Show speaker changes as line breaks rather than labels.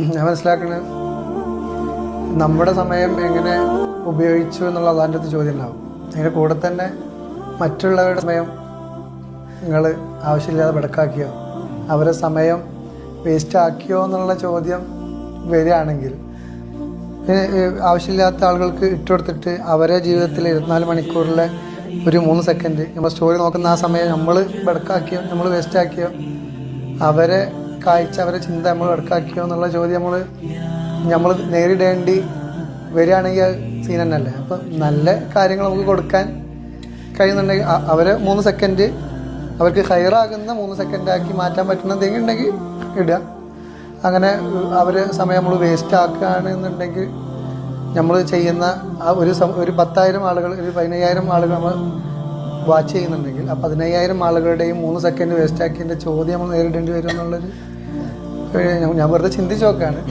ഞാൻ മനസ്സിലാക്കുന്നത് നമ്മുടെ സമയം എങ്ങനെ ഉപയോഗിച്ചു എന്നുള്ള അതിൻ്റെ അടുത്ത് ചോദ്യം ഉണ്ടാവും. അതിൻ്റെ കൂടെ തന്നെ മറ്റുള്ളവരുടെ സമയം നിങ്ങൾ ആവശ്യമില്ലാതെ ബടക്കാക്കിയോ, അവരെ സമയം വേസ്റ്റ് ആക്കിയോ എന്നുള്ള ചോദ്യം വരികയാണെങ്കിൽ ആവശ്യമില്ലാത്ത ആളുകൾക്ക് ഇട്ടുകൊടുത്തിട്ട് അവരെ ജീവിതത്തിൽ 24 മണിക്കൂറിലെ ഒരു 3 സെക്കൻഡ് നമ്മൾ സ്റ്റോറി നോക്കുന്ന ആ സമയം നമ്മൾ ബടക്കാക്കിയോ, നമ്മൾ വേസ്റ്റ് ആക്കിയോ, അവരെ കാഴ്ച, അവരെ ചിന്ത നമ്മൾ ബടക്കാക്കിയോ എന്നുള്ള ചോദ്യം നമ്മൾ നേരിടേണ്ടി വരികയാണെങ്കിൽ സീൻ തന്നെയല്ലേ. അപ്പം നല്ല കാര്യങ്ങൾ നമുക്ക് കൊടുക്കാൻ കഴിയുന്നുണ്ടെങ്കിൽ അവരെ 3 സെക്കൻഡ് അവർക്ക് ഹൈറാകുന്ന 3 സെക്കൻഡ് ആക്കി മാറ്റാൻ പറ്റുന്ന എന്തെങ്കിലും ഉണ്ടെങ്കിൽ ഇടുക. അങ്ങനെ അവരെ സമയം നമ്മൾ വേസ്റ്റ് ആക്കുകയാണെന്നുണ്ടെങ്കിൽ നമ്മൾ ചെയ്യുന്ന ആ ഒരു 10,000 ആളുകൾ, ഒരു 15,000 ആളുകൾ നമ്മൾ വാച്ച് ചെയ്യുന്നുണ്ടെങ്കിൽ ആ 15,000 ആളുകളുടെയും 3 സെക്കൻഡ് വേസ്റ്റ് ആക്കിയതിൻ്റെ ചോദ്യം നമ്മൾ നേരിടേണ്ടി വരും എന്നുള്ളൊരു ഞാൻ വെറുതെ ചിന്തിച്ച് നോക്കുകയാണ്.